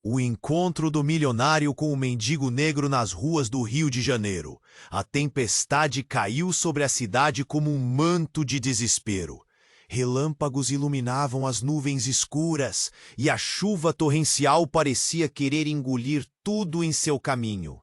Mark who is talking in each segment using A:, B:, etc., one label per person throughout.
A: O encontro do milionário com o mendigo negro nas ruas do Rio de Janeiro. A tempestade caiu sobre a cidade como um manto de desespero. Relâmpagos iluminavam as nuvens escuras e a chuva torrencial parecia querer engolir tudo em seu caminho.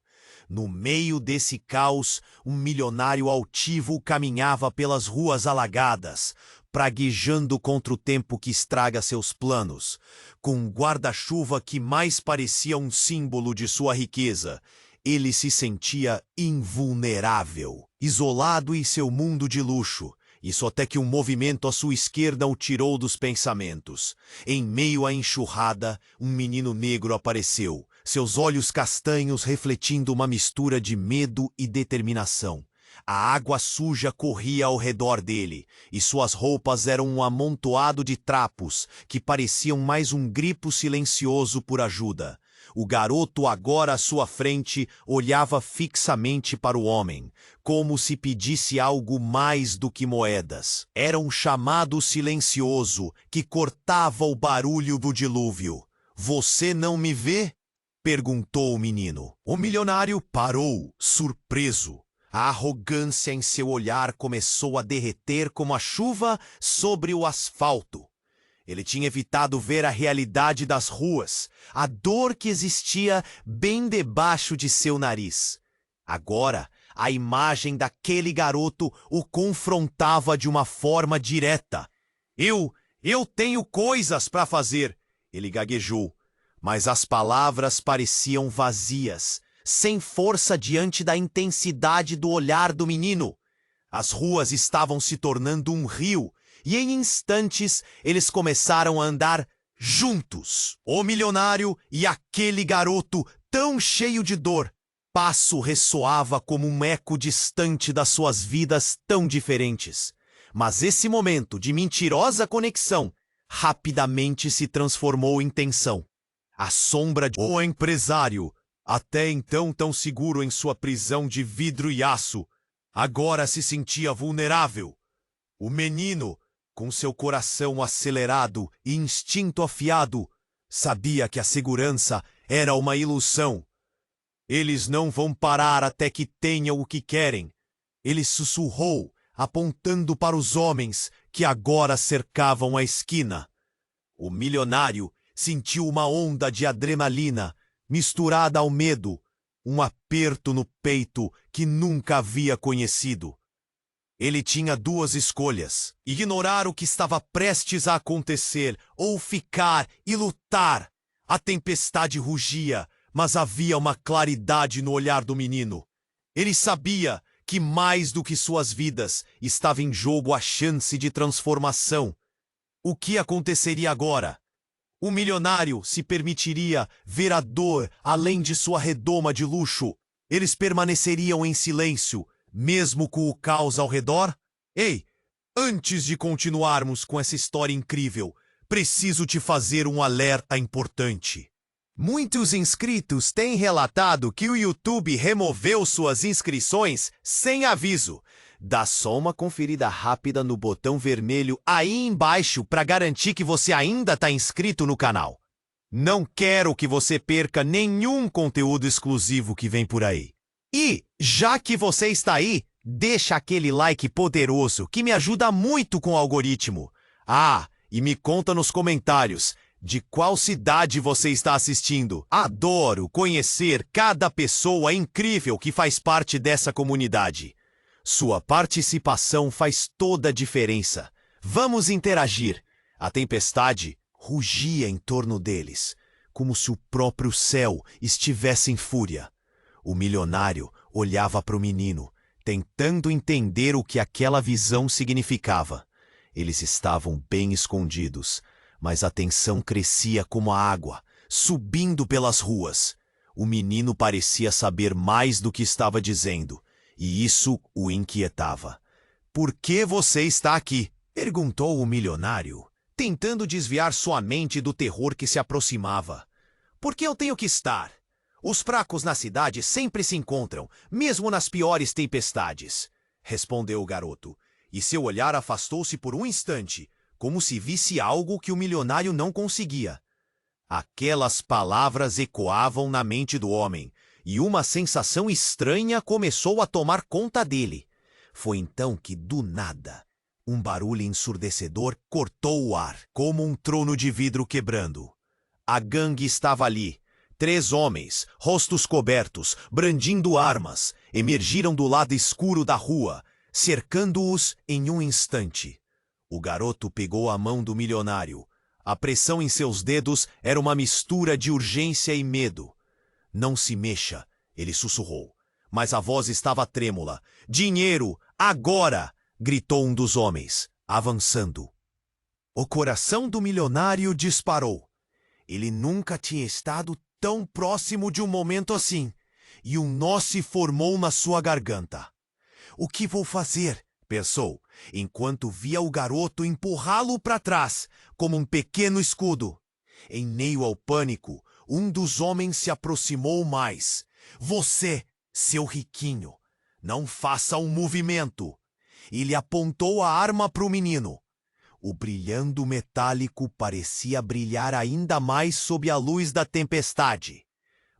A: No meio desse caos, um milionário altivo caminhava pelas ruas alagadas, praguejando contra o tempo que estraga seus planos, com um guarda-chuva que mais parecia um símbolo de sua riqueza. Ele se sentia invulnerável, isolado em seu mundo de luxo. Isso até que um movimento à sua esquerda o tirou dos pensamentos. Em meio à enxurrada, um menino negro apareceu, seus olhos castanhos refletindo uma mistura de medo e determinação. A água suja corria ao redor dele, e suas roupas eram um amontoado de trapos que pareciam mais um grito silencioso por ajuda. O garoto, agora à sua frente, olhava fixamente para o homem, como se pedisse algo mais do que moedas. Era um chamado silencioso que cortava o barulho do dilúvio. "Você não me vê?" perguntou o menino. O milionário parou, surpreso. A arrogância em seu olhar começou a derreter como a chuva sobre o asfalto. Ele tinha evitado ver a realidade das ruas, a dor que existia bem debaixo de seu nariz. Agora, a imagem daquele garoto o confrontava de uma forma direta. Eu tenho coisas para fazer", ele gaguejou, mas as palavras pareciam vazias, sem força diante da intensidade do olhar do menino. As ruas estavam se tornando um rio, e em instantes eles começaram a andar juntos. O milionário e aquele garoto, tão cheio de dor. Passo ressoava como um eco distante das suas vidas tão diferentes. Mas esse momento de mentirosa conexão rapidamente se transformou em tensão. A sombra de o empresário, até então tão seguro em sua prisão de vidro e aço, agora se sentia vulnerável. O menino, com seu coração acelerado e instinto afiado, sabia que a segurança era uma ilusão. "Eles não vão parar até que tenham o que querem", ele sussurrou, apontando para os homens que agora cercavam a esquina. O milionário sentiu uma onda de adrenalina misturada ao medo, um aperto no peito que nunca havia conhecido. Ele tinha duas escolhas: ignorar o que estava prestes a acontecer ou ficar e lutar. A tempestade rugia, mas havia uma claridade no olhar do menino. Ele sabia que mais do que suas vidas estava em jogo a chance de transformação. O que aconteceria agora? O milionário se permitiria ver a dor além de sua redoma de luxo. Eles permaneceriam em silêncio, mesmo com o caos ao redor? Ei, antes de continuarmos com essa história incrível, preciso te fazer um alerta importante. Muitos inscritos têm relatado que o YouTube removeu suas inscrições sem aviso. Dá só uma conferida rápida no botão vermelho aí embaixo para garantir que você ainda está inscrito no canal. Não quero que você perca nenhum conteúdo exclusivo que vem por aí. E, já que você está aí, deixa aquele like poderoso que me ajuda muito com o algoritmo. Ah, e me conta nos comentários de qual cidade você está assistindo. Adoro conhecer cada pessoa incrível que faz parte dessa comunidade. Sua participação faz toda a diferença. Vamos interagir. A tempestade rugia em torno deles, como se o próprio céu estivesse em fúria. O milionário olhava para o menino, tentando entender o que aquela visão significava. Eles estavam bem escondidos, mas a tensão crescia como a água, subindo pelas ruas. O menino parecia saber mais do que estava dizendo, e isso o inquietava. "Por que você está aqui?" perguntou o milionário, tentando desviar sua mente do terror que se aproximava. "Por que eu tenho que estar? Os fracos na cidade sempre se encontram, mesmo nas piores tempestades", respondeu o garoto, e seu olhar afastou-se por um instante, como se visse algo que o milionário não conseguia. Aquelas palavras ecoavam na mente do homem, e uma sensação estranha começou a tomar conta dele. Foi então que, do nada, um barulho ensurdecedor cortou o ar, como um trono de vidro quebrando. A gangue estava ali. 3 homens, rostos cobertos, brandindo armas, emergiram do lado escuro da rua, cercando-os em um instante. O garoto pegou a mão do milionário. A pressão em seus dedos era uma mistura de urgência e medo. Não se mexa, ele sussurrou, mas a voz estava trêmula. Dinheiro, agora! Gritou um dos homens, avançando. O coração do milionário disparou. Ele nunca tinha estado tão próximo de um momento assim, e um nó se formou na sua garganta. O que vou fazer? Pensou, enquanto via o garoto empurrá-lo para trás, como um pequeno escudo. Em meio ao pânico, um dos homens se aproximou mais. Você, seu riquinho, não faça um movimento. Ele apontou a arma para o menino. O brilhando metálico parecia brilhar ainda mais sob a luz da tempestade.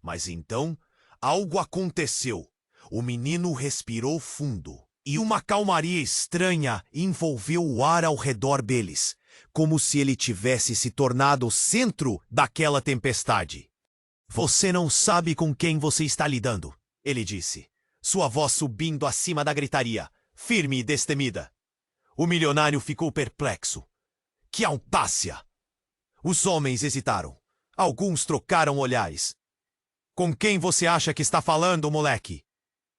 A: Mas então, algo aconteceu. O menino respirou fundo, e uma calmaria estranha envolveu o ar ao redor deles, como se ele tivesse se tornado o centro daquela tempestade. Você não sabe com quem você está lidando, ele disse, sua voz subindo acima da gritaria, firme e destemida. O milionário ficou perplexo. Que audácia! Os homens hesitaram. Alguns trocaram olhares. Com quem você acha que está falando, moleque?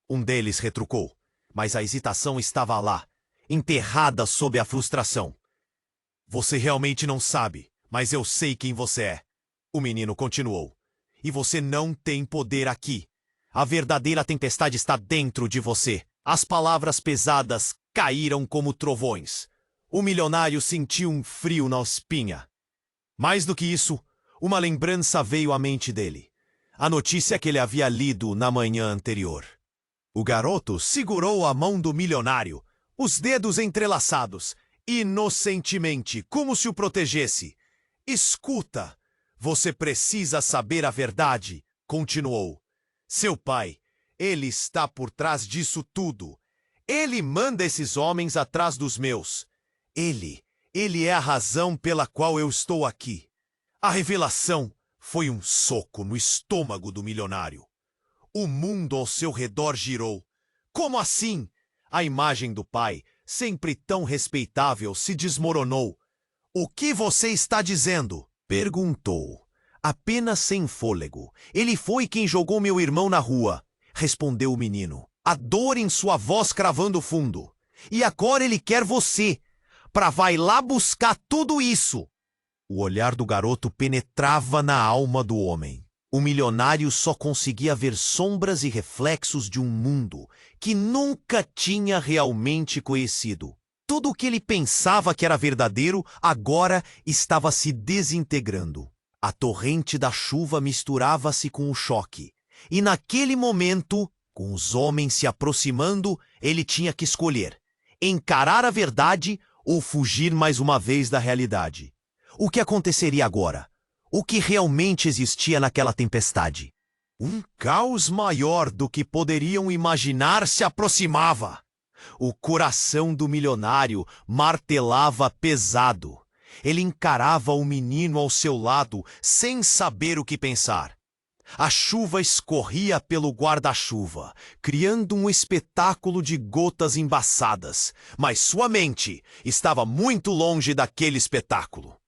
A: Um deles retrucou, mas a hesitação estava lá, enterrada sob a frustração. Você realmente não sabe, mas eu sei quem você é. O menino continuou. E você não tem poder aqui. A verdadeira tempestade está dentro de você. As palavras pesadas caíram como trovões. O milionário sentiu um frio na espinha. Mais do que isso, uma lembrança veio à mente dele. A notícia que ele havia lido na manhã anterior. O garoto segurou a mão do milionário, os dedos entrelaçados, inocentemente, como se o protegesse. Escuta, você precisa saber a verdade, continuou. Seu pai, ele está por trás disso tudo. Ele manda esses homens atrás dos meus. Ele é a razão pela qual eu estou aqui. A revelação foi um soco no estômago do milionário. O mundo ao seu redor girou. Como assim? A imagem do pai, sempre tão respeitável, se desmoronou. O que você está dizendo? Perguntou, apenas sem fôlego. Ele foi quem jogou meu irmão na rua, respondeu o menino, a dor em sua voz cravando fundo. E agora ele quer você, para vai lá buscar tudo isso. O olhar do garoto penetrava na alma do homem. O milionário só conseguia ver sombras e reflexos de um mundo que nunca tinha realmente conhecido. Tudo o que ele pensava que era verdadeiro agora estava se desintegrando. A torrente da chuva misturava-se com o choque. E naquele momento, com os homens se aproximando, ele tinha que escolher: encarar a verdade ou fugir mais uma vez da realidade. O que aconteceria agora? O que realmente existia naquela tempestade? Um caos maior do que poderiam imaginar se aproximava. O coração do milionário martelava pesado. Ele encarava o menino ao seu lado sem saber o que pensar. A chuva escorria pelo guarda-chuva, criando um espetáculo de gotas embaçadas, mas sua mente estava muito longe daquele espetáculo.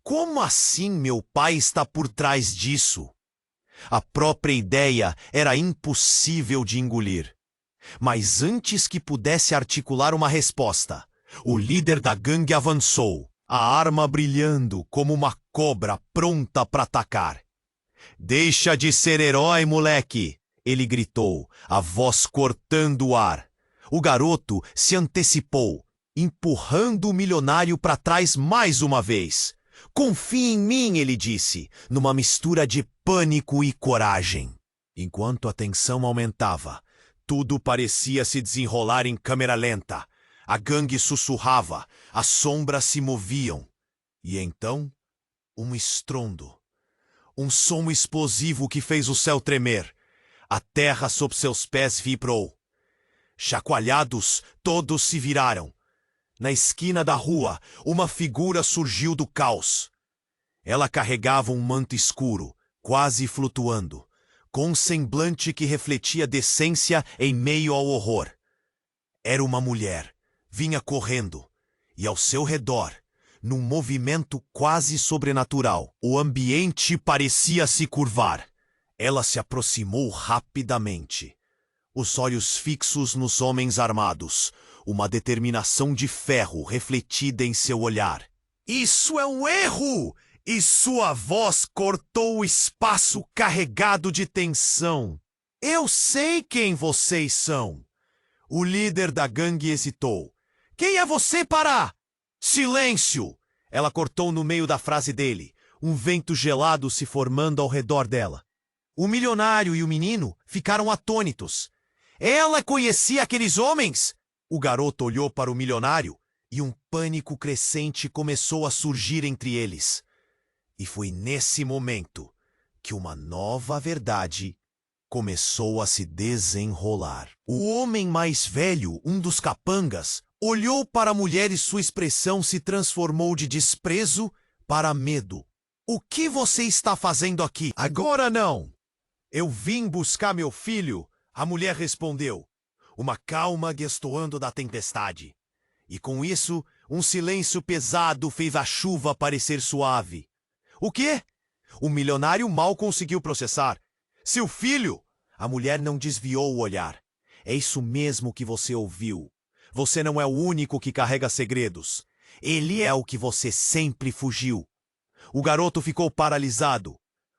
A: Como assim meu pai está por trás disso? A própria ideia era impossível de engolir. Mas antes que pudesse articular uma resposta, o líder da gangue avançou, a arma brilhando como uma cobra pronta para atacar. Deixa de ser herói, moleque! Ele gritou, a voz cortando o ar. O garoto se antecipou, empurrando o milionário para trás mais uma vez. Confie em mim, ele disse, numa mistura de pânico e coragem. Enquanto a tensão aumentava, tudo parecia se desenrolar em câmera lenta. A gangue sussurrava, as sombras se moviam. E então, um estrondo. Um som explosivo que fez o céu tremer. A terra sob seus pés vibrou. Chacoalhados, todos se viraram. Na esquina da rua, uma figura surgiu do caos. Ela carregava um manto escuro, quase flutuando, com um semblante que refletia decência em meio ao horror. Era uma mulher. Vinha correndo, e ao seu redor, num movimento quase sobrenatural, o ambiente parecia se curvar. Ela se aproximou rapidamente. Os olhos fixos nos homens armados, uma determinação de ferro refletida em seu olhar. "Isso é um erro!" E sua voz cortou o espaço carregado de tensão. "Eu sei quem vocês são." O líder da gangue hesitou. "Quem é você para?" "Silêncio!" Ela cortou no meio da frase dele, um vento gelado se formando ao redor dela. O milionário e o menino ficaram atônitos. Ela conhecia aqueles homens? O garoto olhou para o milionário e um pânico crescente começou a surgir entre eles. E foi nesse momento que uma nova verdade começou a se desenrolar. O homem mais velho, um dos capangas, olhou para a mulher e sua expressão se transformou de desprezo para medo. "O que você está fazendo aqui?" "Agora não. Eu vim buscar meu filho", a mulher respondeu, uma calma destoando da tempestade. E com isso, um silêncio pesado fez a chuva parecer suave. "O quê?" O milionário mal conseguiu processar. "Seu filho!" A mulher não desviou o olhar. "É isso mesmo que você ouviu. Você não é o único que carrega segredos. Ele é o que você sempre fugiu." O garoto ficou paralisado.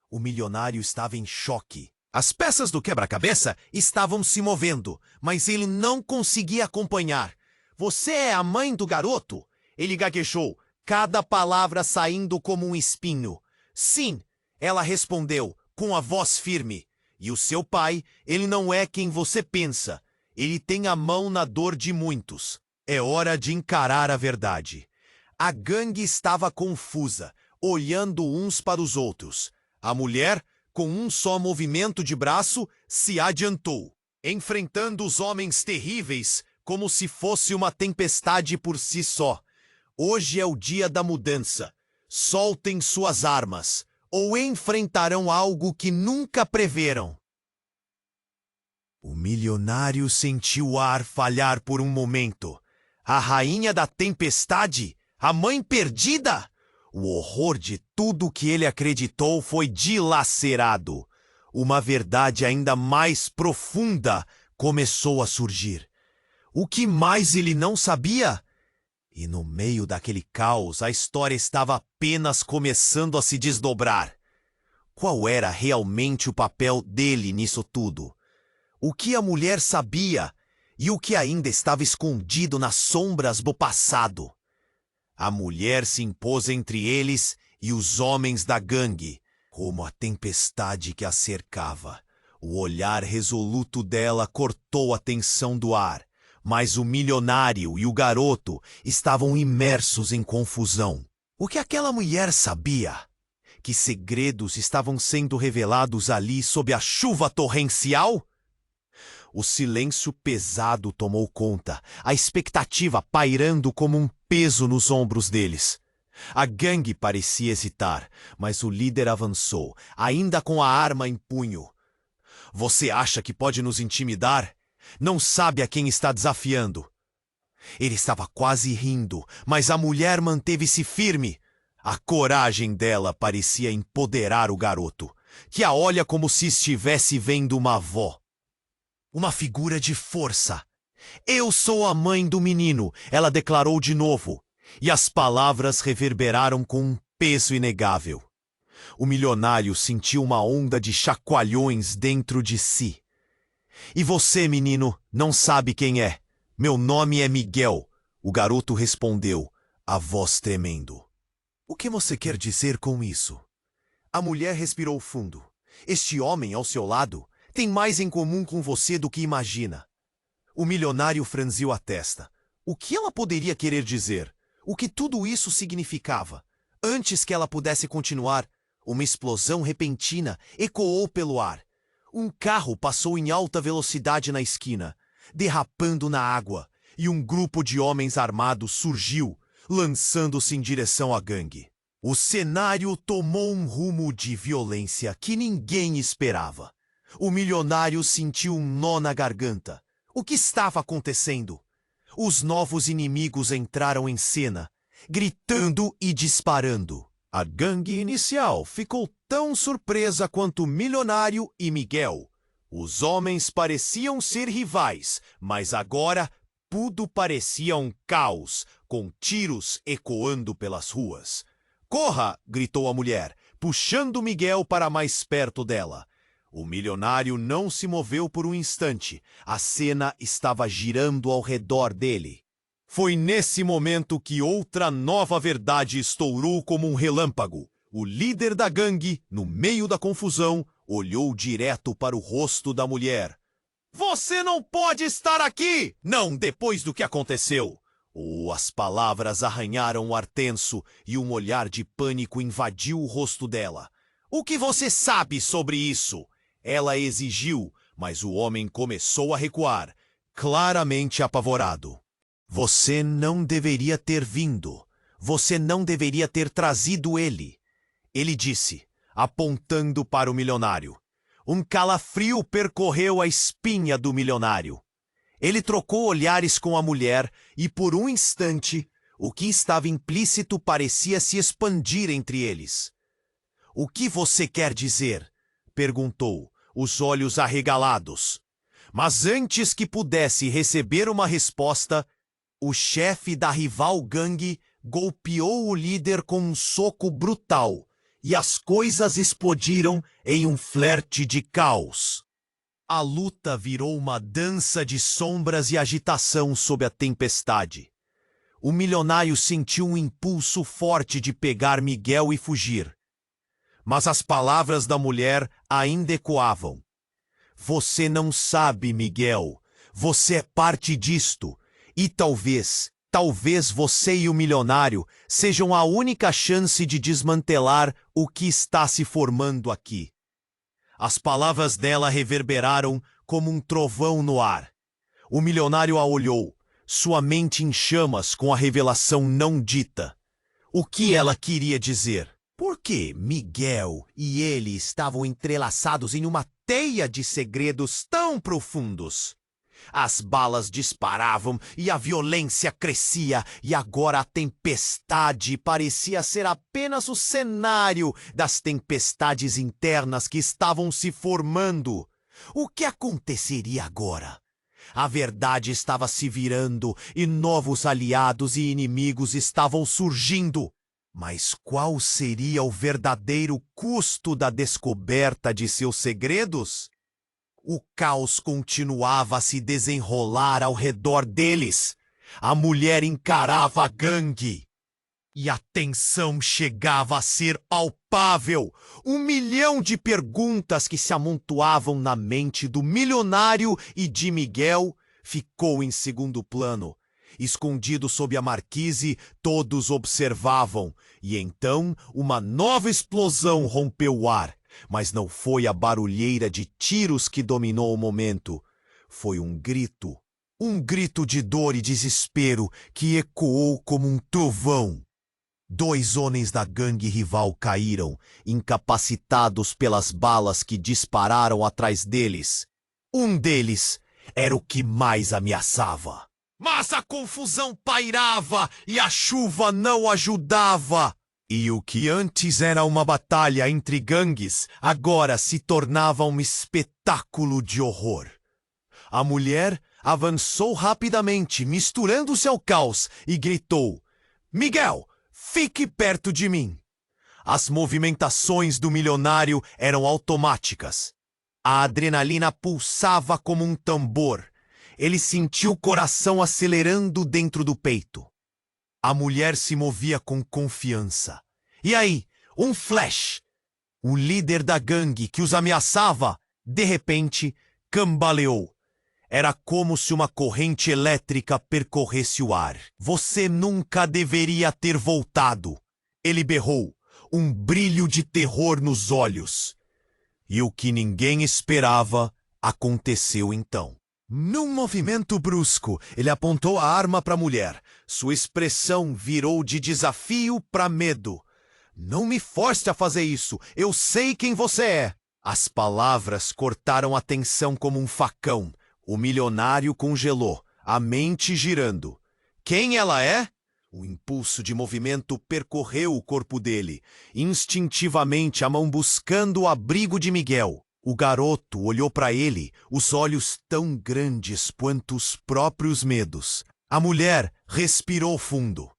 A: O milionário estava em choque. As peças do quebra-cabeça estavam se movendo, mas ele não conseguia acompanhar. "Você é a mãe do garoto?" Ele gaguejou, cada palavra saindo como um espinho. "Sim," ela respondeu, com a voz firme. "E o seu pai, ele não é quem você pensa. Ele tem a mão na dor de muitos. É hora de encarar a verdade." A gangue estava confusa, olhando uns para os outros. A mulher, com um só movimento de braço, se adiantou, enfrentando os homens terríveis como se fosse uma tempestade por si só. "Hoje é o dia da mudança. Soltem suas armas, ou enfrentarão algo que nunca preveram." O milionário sentiu o ar falhar por um momento. A rainha da tempestade? A mãe perdida? O horror de tudo que ele acreditou foi dilacerado. Uma verdade ainda mais profunda começou a surgir. O que mais ele não sabia? E no meio daquele caos, a história estava apenas começando a se desdobrar. Qual era realmente o papel dele nisso tudo? O que a mulher sabia e o que ainda estava escondido nas sombras do passado? A mulher se impôs entre eles e os homens da gangue, como a tempestade que a cercava. O olhar resoluto dela cortou a tensão do ar, mas o milionário e o garoto estavam imersos em confusão. O que aquela mulher sabia? Que segredos estavam sendo revelados ali sob a chuva torrencial? O silêncio pesado tomou conta, a expectativa pairando como um peso nos ombros deles. A gangue parecia hesitar, mas o líder avançou, ainda com a arma em punho. "Você acha que pode nos intimidar? Não sabe a quem está desafiando." Ele estava quase rindo, mas a mulher manteve-se firme. A coragem dela parecia empoderar o garoto, que a olha como se estivesse vendo uma avó. Uma figura de força. "Eu sou a mãe do menino", ela declarou de novo, e as palavras reverberaram com um peso inegável. O milionário sentiu uma onda de chacoalhões dentro de si. "E você, menino, não sabe quem é? Meu nome é Miguel", o garoto respondeu, a voz tremendo. "O que você quer dizer com isso?" A mulher respirou fundo. "Este homem ao seu lado tem mais em comum com você do que imagina." O milionário franziu a testa. O que ela poderia querer dizer? O que tudo isso significava? Antes que ela pudesse continuar, Uma explosão repentina ecoou pelo ar. Um carro passou em alta velocidade na esquina, derrapando na água, e um grupo de homens armados surgiu, lançando-se em direção à gangue. O cenário tomou um rumo de violência que ninguém esperava. O milionário sentiu um nó na garganta. O que estava acontecendo? Os novos inimigos entraram em cena, gritando e disparando. A gangue inicial ficou tão surpresa quanto o milionário e Miguel. Os homens pareciam ser rivais, mas agora tudo parecia um caos, com tiros ecoando pelas ruas. "Corra!" gritou a mulher, puxando Miguel para mais perto dela. O milionário não se moveu por um instante. A cena estava girando ao redor dele. Foi nesse momento que outra nova verdade estourou como um relâmpago. O líder da gangue, no meio da confusão, olhou direto para o rosto da mulher. "Você não pode estar aqui! Não depois do que aconteceu!" As palavras arranharam o ar tenso e um olhar de pânico invadiu o rosto dela. "O que você sabe sobre isso?" Ela exigiu, mas o homem começou a recuar, claramente apavorado. "Você não deveria ter vindo. Você não deveria ter trazido ele," ele disse, apontando para o milionário. Um calafrio percorreu a espinha do milionário. Ele trocou olhares com a mulher e, por um instante, o que estava implícito parecia se expandir entre eles. "O que você quer dizer?" perguntou, os olhos arregalados. Mas antes que pudesse receber uma resposta, o chefe da rival gangue golpeou o líder com um soco brutal, e as coisas explodiram em um flerte de caos. A luta virou uma dança de sombras e agitação sob a tempestade. O milionário sentiu um impulso forte de pegar Miguel e fugir. Mas as palavras da mulher ainda ecoavam. "Você não sabe, Miguel. Você é parte disto. E talvez você e o milionário sejam a única chance de desmantelar o que está se formando aqui." As palavras dela reverberaram como um trovão no ar. O milionário a olhou, sua mente em chamas com a revelação não dita. O que ela queria dizer? Por que Miguel e ele estavam entrelaçados em uma teia de segredos tão profundos? As balas disparavam e a violência crescia, e agora a tempestade parecia ser apenas o cenário das tempestades internas que estavam se formando. O que aconteceria agora? A verdade estava se virando e novos aliados e inimigos estavam surgindo. Mas qual seria o verdadeiro custo da descoberta de seus segredos? O caos continuava a se desenrolar ao redor deles. A mulher encarava a gangue. E a tensão chegava a ser palpável. 1 milhão de perguntas que se amontoavam na mente do milionário e de Miguel ficou em segundo plano. Escondido sob a marquise, todos observavam. E então uma nova explosão rompeu o ar. Mas não foi a barulheira de tiros que dominou o momento. Foi um grito de dor e desespero que ecoou como um trovão. 2 homens da gangue rival caíram, incapacitados pelas balas que dispararam atrás deles. Um deles era o que mais ameaçava. Mas a confusão pairava e a chuva não ajudava. E o que antes era uma batalha entre gangues, agora se tornava um espetáculo de horror. A mulher avançou rapidamente, misturando-se ao caos, e gritou: "Miguel, fique perto de mim!" As movimentações do milionário eram automáticas. A adrenalina pulsava como um tambor. Ele sentiu o coração acelerando dentro do peito. A mulher se movia com confiança. E aí, um flash. O líder da gangue que os ameaçava, de repente, cambaleou. Era como se uma corrente elétrica percorresse o ar. "Você nunca deveria ter voltado," ele berrou. um brilho de terror nos olhos. E o que ninguém esperava aconteceu então. Num movimento brusco, ele apontou a arma para a mulher. Sua expressão virou de desafio para medo. Não me force a fazer isso. Eu sei quem você é. As palavras cortaram a tensão como um facão. O milionário congelou, a mente girando. Quem ela é? O impulso de movimento percorreu o corpo dele, instintivamente a mão buscando o abrigo de Miguel. O garoto olhou para ele, os olhos tão grandes quanto os próprios medos. A mulher respirou fundo.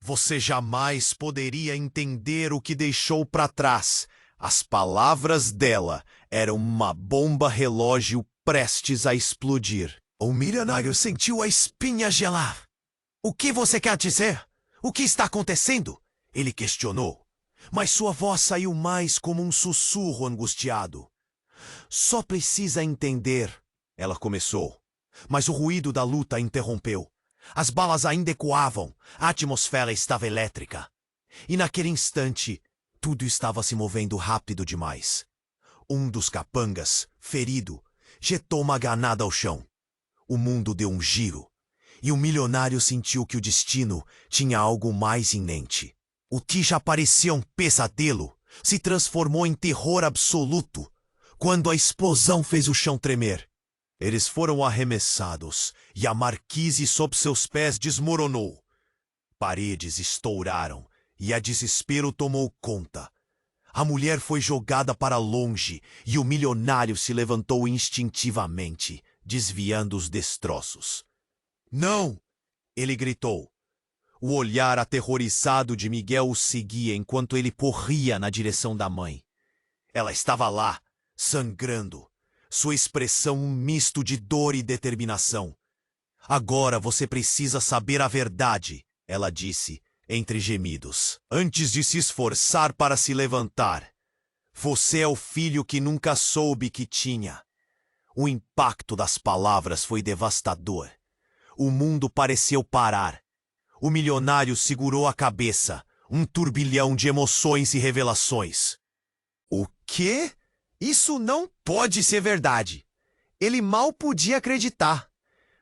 A: Você jamais poderia entender o que deixou para trás. As palavras dela eram uma bomba relógio prestes a explodir. O milionário sentiu a espinha gelar. O que você quer dizer? O que está acontecendo? Ele questionou. Mas sua voz saiu mais como um sussurro angustiado. Só precisa entender, ela começou. Mas o ruído da luta a interrompeu. As balas ainda ecoavam, a atmosfera estava elétrica. E naquele instante, tudo estava se movendo rápido demais. Um dos capangas, ferido, jetou uma granada ao chão. O mundo deu um giro, e o milionário sentiu que o destino tinha algo mais em mente. O que já parecia um pesadelo se transformou em terror absoluto quando a explosão fez o chão tremer. Eles foram arremessados e a marquise sob seus pés desmoronou. Paredes estouraram e a desespero tomou conta. A mulher foi jogada para longe e o milionário se levantou instintivamente, desviando os destroços. Não! Ele gritou. O olhar aterrorizado de Miguel o seguia enquanto ele corria na direção da mãe. Ela estava lá, sangrando, sua expressão um misto de dor e determinação. Agora você precisa saber a verdade, ela disse, entre gemidos, antes de se esforçar para se levantar. Você é o filho que nunca soube que tinha. O impacto das palavras foi devastador. O mundo pareceu parar. O milionário segurou a cabeça, um turbilhão de emoções e revelações. O quê? Isso não pode ser verdade. Ele mal podia acreditar.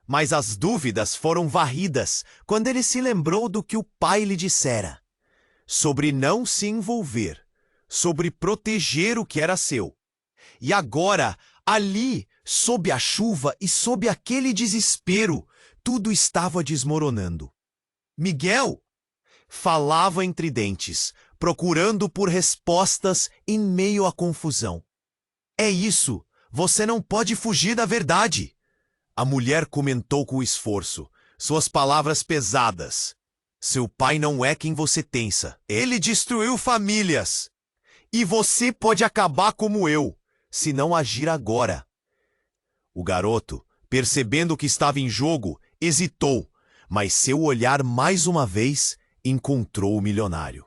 A: Mas as dúvidas foram varridas quando ele se lembrou do que o pai lhe dissera. Sobre não se envolver, sobre proteger o que era seu. E agora, ali, sob a chuva e sob aquele desespero, tudo estava desmoronando. Miguel falava entre dentes, procurando por respostas em meio à confusão. É isso, você não pode fugir da verdade. A mulher comentou com esforço, suas palavras pesadas. Seu pai não é quem você pensa. Ele destruiu famílias. E você pode acabar como eu, se não agir agora. O garoto, percebendo o que estava em jogo, hesitou, mas seu olhar mais uma vez encontrou o milionário.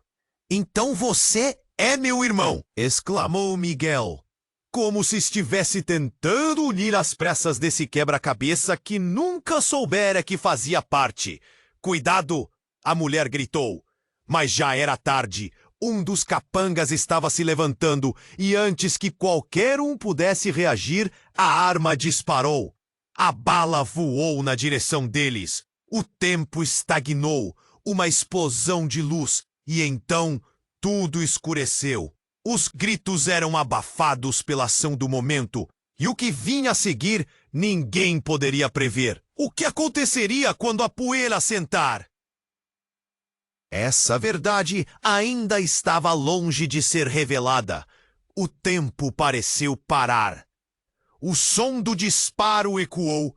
A: Então você é meu irmão! Exclamou Miguel, como se estivesse tentando unir as peças desse quebra-cabeça que nunca soubera que fazia parte. Cuidado! A mulher gritou. Mas já era tarde. Um dos capangas estava se levantando e antes que qualquer um pudesse reagir, a arma disparou. A bala voou na direção deles. O tempo estagnou, uma explosão de luz, e então tudo escureceu. Os gritos eram abafados pela ação do momento, e o que vinha a seguir ninguém poderia prever. O que aconteceria quando a poeira assentar? Essa verdade ainda estava longe de ser revelada. O tempo pareceu parar. O som do disparo ecoou,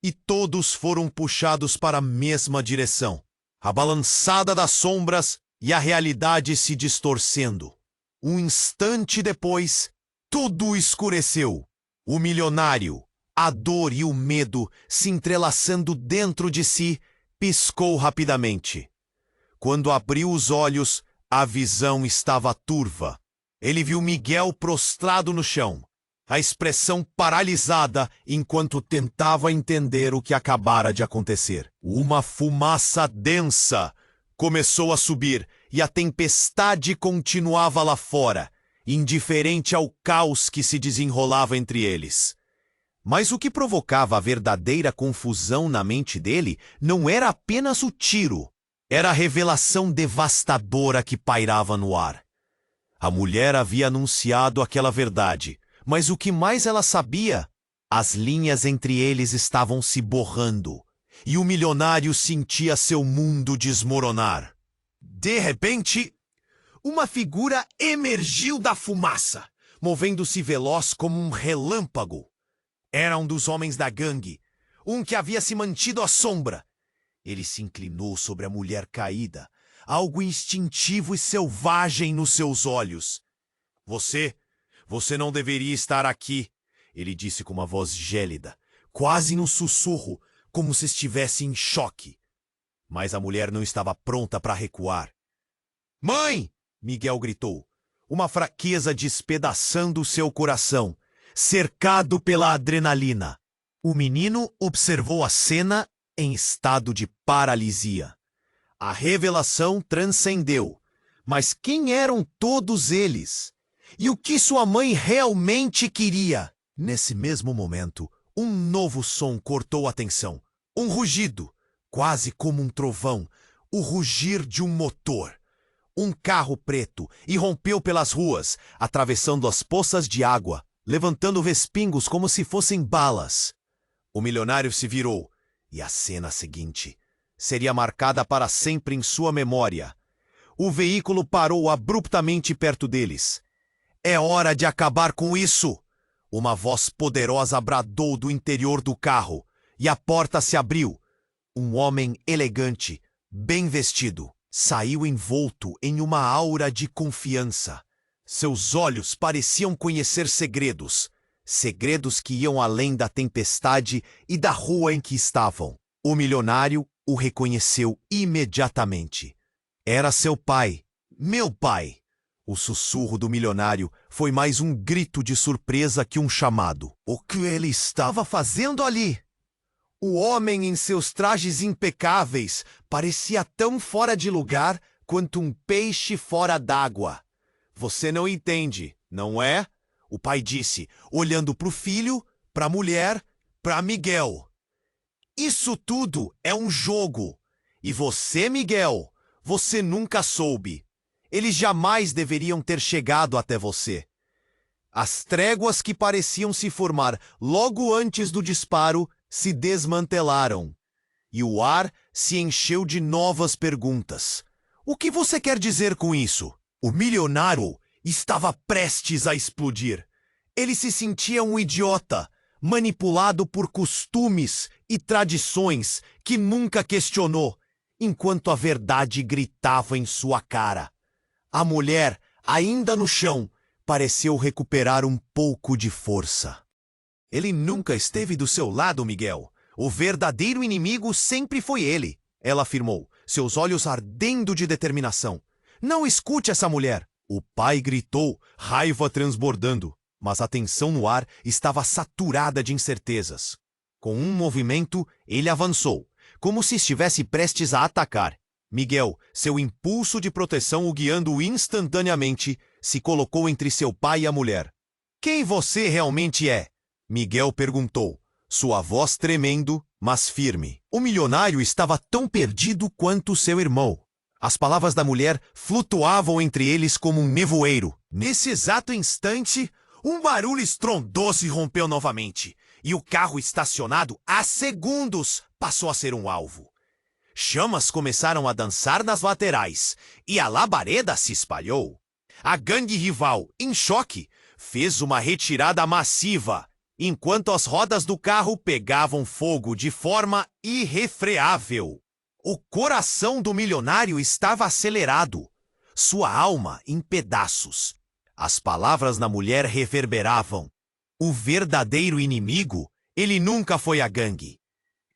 A: e todos foram puxados para a mesma direção, a balançada das sombras e a realidade se distorcendo. Um instante depois, tudo escureceu. O milionário, a dor e o medo se entrelaçando dentro de si, piscou rapidamente. Quando abriu os olhos, a visão estava turva. Ele viu Miguel prostrado no chão, a expressão paralisada enquanto tentava entender o que acabara de acontecer. Uma fumaça densa começou a subir e a tempestade continuava lá fora, indiferente ao caos que se desenrolava entre eles. Mas o que provocava a verdadeira confusão na mente dele não era apenas o tiro, era a revelação devastadora que pairava no ar. A mulher havia anunciado aquela verdade, mas o que mais ela sabia? As linhas entre eles estavam se borrando, e o milionário sentia seu mundo desmoronar. De repente, uma figura emergiu da fumaça, movendo-se veloz como um relâmpago. Era um dos homens da gangue, um que havia se mantido à sombra. Ele se inclinou sobre a mulher caída, algo instintivo e selvagem nos seus olhos. Você não deveria estar aqui, ele disse com uma voz gélida, quase num sussurro, como se estivesse em choque. Mas a mulher não estava pronta para recuar. Mãe! Miguel gritou, uma fraqueza despedaçando seu coração, cercado pela adrenalina. O menino observou a cena em estado de paralisia. A revelação transcendeu. Mas quem eram todos eles? E o que sua mãe realmente queria? Nesse mesmo momento, um novo som cortou a atenção. Um rugido, quase como um trovão, o rugir de um motor. Um carro preto irrompeu pelas ruas, atravessando as poças de água, levantando respingos como se fossem balas. O milionário se virou, e a cena seguinte seria marcada para sempre em sua memória. O veículo parou abruptamente perto deles. É hora de acabar com isso! Uma voz poderosa bradou do interior do carro, e a porta se abriu. Um homem elegante, bem vestido, saiu envolto em uma aura de confiança. Seus olhos pareciam conhecer segredos, segredos que iam além da tempestade e da rua em que estavam. O milionário o reconheceu imediatamente. Era seu pai, meu pai. O sussurro do milionário foi mais um grito de surpresa que um chamado. O que ele estava fazendo ali? O homem em seus trajes impecáveis parecia tão fora de lugar quanto um peixe fora d'água. Você não entende, não é? O pai disse, olhando para o filho, para a mulher, para Miguel. Isso tudo é um jogo. E você, Miguel, você nunca soube. Eles jamais deveriam ter chegado até você. As tréguas que pareciam se formar logo antes do disparo se desmantelaram. E o ar se encheu de novas perguntas. O que você quer dizer com isso? O milionário estava prestes a explodir. Ele se sentia um idiota, manipulado por costumes e tradições que nunca questionou, enquanto a verdade gritava em sua cara. A mulher, ainda no chão, pareceu recuperar um pouco de força. Ele nunca esteve do seu lado, Miguel. O verdadeiro inimigo sempre foi ele, ela afirmou, seus olhos ardendo de determinação. Não escute essa mulher. O pai gritou, raiva transbordando, mas a tensão no ar estava saturada de incertezas. Com um movimento, ele avançou, como se estivesse prestes a atacar. Miguel, seu impulso de proteção o guiando instantaneamente, se colocou entre seu pai e a mulher. Quem você realmente é? Miguel perguntou, sua voz tremendo, mas firme. O milionário estava tão perdido quanto seu irmão. As palavras da mulher flutuavam entre eles como um nevoeiro. Nesse exato instante, um barulho estrondoso irrompeu novamente, e o carro estacionado há segundos passou a ser um alvo. Chamas começaram a dançar nas laterais, e a labareda se espalhou. A gangue rival, em choque, fez uma retirada massiva, enquanto as rodas do carro pegavam fogo de forma irrefreável. O coração do milionário estava acelerado, sua alma em pedaços. As palavras da mulher reverberavam. O verdadeiro inimigo, ele nunca foi a gangue.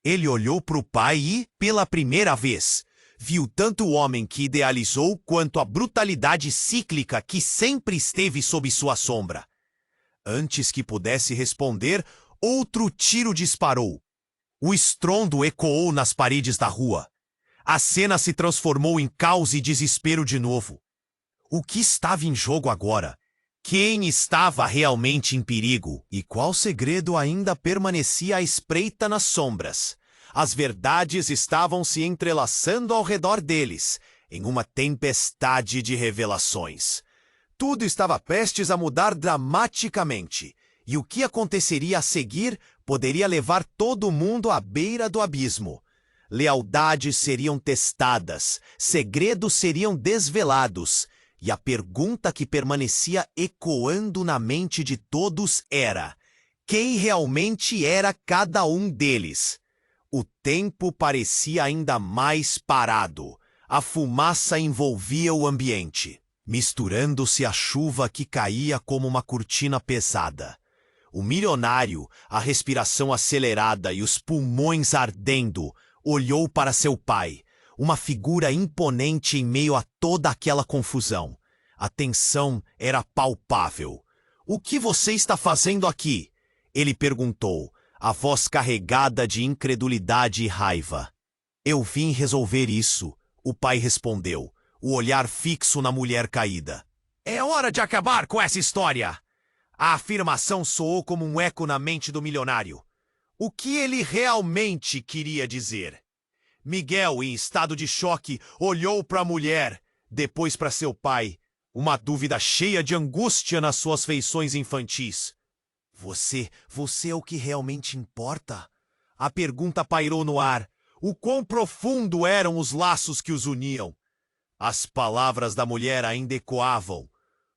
A: Ele olhou para o pai e, pela primeira vez, viu tanto o homem que idealizou quanto a brutalidade cíclica que sempre esteve sob sua sombra. Antes que pudesse responder, outro tiro disparou. O estrondo ecoou nas paredes da rua. A cena se transformou em caos e desespero de novo. O que estava em jogo agora? Quem estava realmente em perigo? E qual segredo ainda permanecia à espreita nas sombras? As verdades estavam se entrelaçando ao redor deles, em uma tempestade de revelações. Tudo estava prestes a mudar dramaticamente, e o que aconteceria a seguir poderia levar todo mundo à beira do abismo. Lealdades seriam testadas, segredos seriam desvelados, e a pergunta que permanecia ecoando na mente de todos era: quem realmente era cada um deles? O tempo parecia ainda mais parado. A fumaça envolvia o ambiente, misturando-se à chuva que caía como uma cortina pesada. O milionário, a respiração acelerada e os pulmões ardendo, olhou para seu pai, uma figura imponente em meio a toda aquela confusão. A tensão era palpável. "O que você está fazendo aqui?" ele perguntou, a voz carregada de incredulidade e raiva. "Eu vim resolver isso", o pai respondeu, o olhar fixo na mulher caída. "É hora de acabar com essa história!" A afirmação soou como um eco na mente do milionário. O que ele realmente queria dizer? Miguel, em estado de choque, olhou para a mulher, depois para seu pai, uma dúvida cheia de angústia nas suas feições infantis. Você é o que realmente importa?" A pergunta pairou no ar. O quão profundo eram os laços que os uniam? As palavras da mulher ainda ecoavam.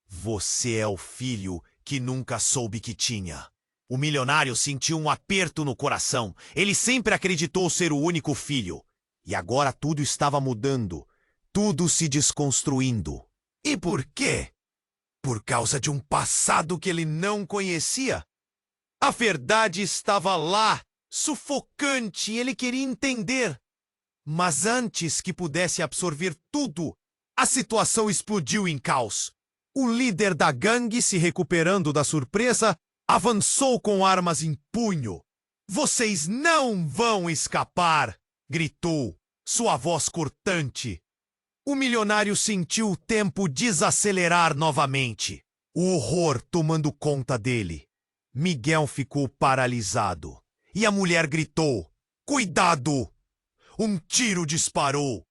A: "Você é o filho que nunca soube que tinha." O milionário sentiu um aperto no coração. Ele sempre acreditou ser o único filho. E agora tudo estava mudando. Tudo se desconstruindo. E por quê? Por causa de um passado que ele não conhecia? A verdade estava lá, sufocante, e ele queria entender. Mas antes que pudesse absorver tudo, a situação explodiu em caos. O líder da gangue, se recuperando da surpresa, avançou com armas em punho. "Vocês não vão escapar!" gritou, sua voz cortante. O milionário sentiu o tempo desacelerar novamente, o horror tomando conta dele. Miguel ficou paralisado, e a mulher gritou: "Cuidado!" Um tiro disparou.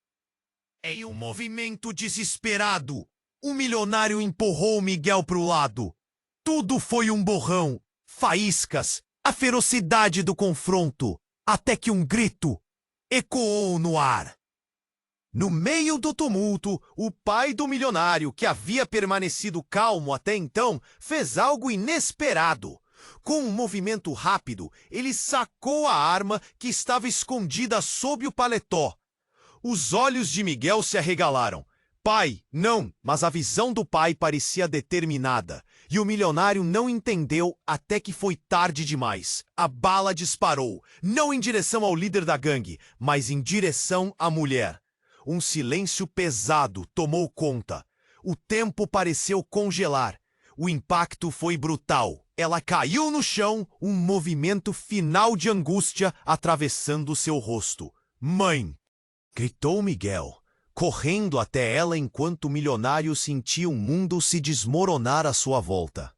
A: Em um movimento desesperado, o milionário empurrou Miguel para o lado. Tudo foi um borrão, faíscas, a ferocidade do confronto, até que um grito ecoou no ar. No meio do tumulto, o pai do milionário, que havia permanecido calmo até então, fez algo inesperado. Com um movimento rápido, ele sacou a arma que estava escondida sob o paletó. Os olhos de Miguel se arregalaram. "Pai, não!" Mas a visão do pai parecia determinada, e o milionário não entendeu até que foi tarde demais. A bala disparou, não em direção ao líder da gangue, mas em direção à mulher. Um silêncio pesado tomou conta. O tempo pareceu congelar. O impacto foi brutal. Ela caiu no chão, um movimento final de angústia atravessando seu rosto. "Mãe!" gritou Miguel, correndo até ela enquanto o milionário sentia o mundo se desmoronar à sua volta.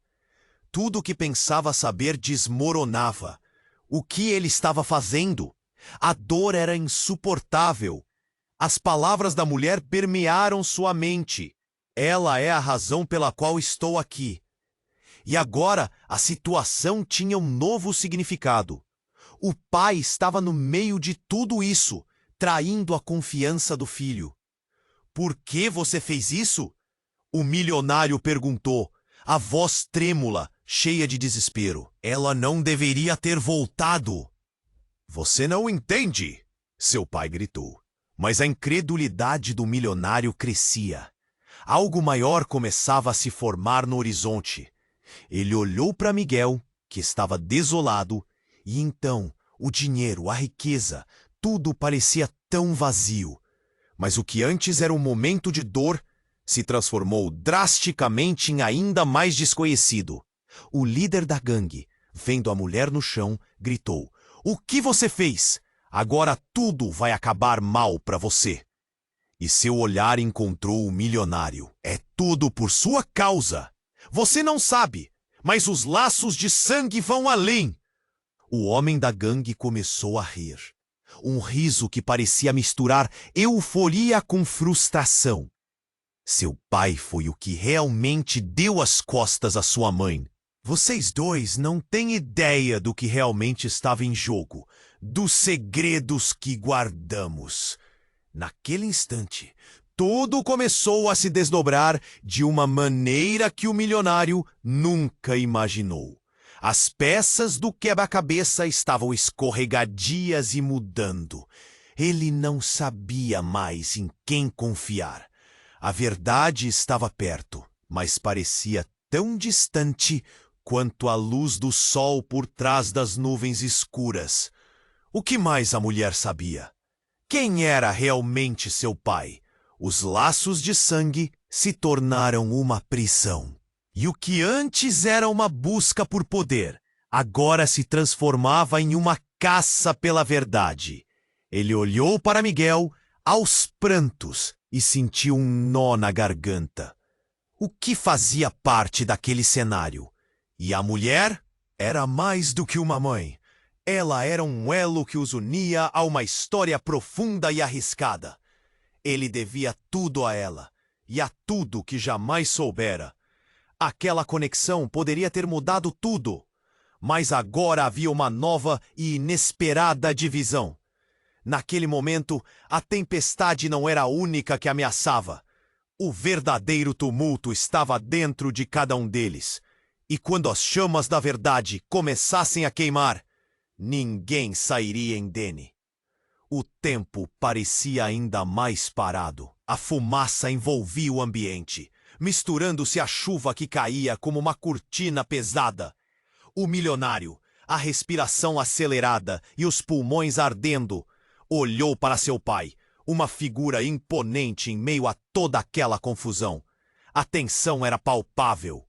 A: Tudo o que pensava saber desmoronava. O que ele estava fazendo? A dor era insuportável. As palavras da mulher permearam sua mente. "Ela é a razão pela qual estou aqui." E agora a situação tinha um novo significado. O pai estava no meio de tudo isso, traindo a confiança do filho. "Por que você fez isso?" o milionário perguntou, a voz trêmula, cheia de desespero. "Ela não deveria ter voltado." "Você não entende!" seu pai gritou. Mas a incredulidade do milionário crescia. Algo maior começava a se formar no horizonte. Ele olhou para Miguel, que estava desolado, e então o dinheiro, a riqueza, tudo parecia tão vazio. Mas o que antes era um momento de dor se transformou drasticamente em ainda mais desconhecido. O líder da gangue, vendo a mulher no chão, gritou: "O que você fez?" Agora tudo vai acabar mal para você. E seu olhar encontrou o milionário. É tudo por sua causa. Você não sabe, mas os laços de sangue vão além. O homem da gangue começou a rir. Um riso que parecia misturar euforia com frustração. Seu pai foi o que realmente deu as costas à sua mãe. Vocês dois não têm ideia do que realmente estava em jogo, dos segredos que guardamos. Naquele instante, tudo começou a se desdobrar de uma maneira que o milionário nunca imaginou. As peças do quebra-cabeça estavam escorregadias e mudando. Ele não sabia mais em quem confiar. A verdade estava perto, mas parecia tão distante quanto a luz do sol por trás das nuvens escuras. O que mais a mulher sabia? Quem era realmente seu pai? Os laços de sangue se tornaram uma prisão. E o que antes era uma busca por poder, agora se transformava em uma caça pela verdade. Ele olhou para Miguel aos prantos e sentiu um nó na garganta. O que fazia parte daquele cenário? E a mulher era mais do que uma mãe. Ela era um elo que os unia a uma história profunda e arriscada. Ele devia tudo a ela, e a tudo que jamais soubera. Aquela conexão poderia ter mudado tudo, mas agora havia uma nova e inesperada divisão. Naquele momento, a tempestade não era a única que ameaçava. O verdadeiro tumulto estava dentro de cada um deles. E quando as chamas da verdade começassem a queimar, ninguém sairia indene. O tempo parecia ainda mais parado. A fumaça envolvia o ambiente, misturando-se à chuva que caía como uma cortina pesada. O milionário, a respiração acelerada e os pulmões ardendo, olhou para seu pai, uma figura imponente em meio a toda aquela confusão. A tensão era palpável.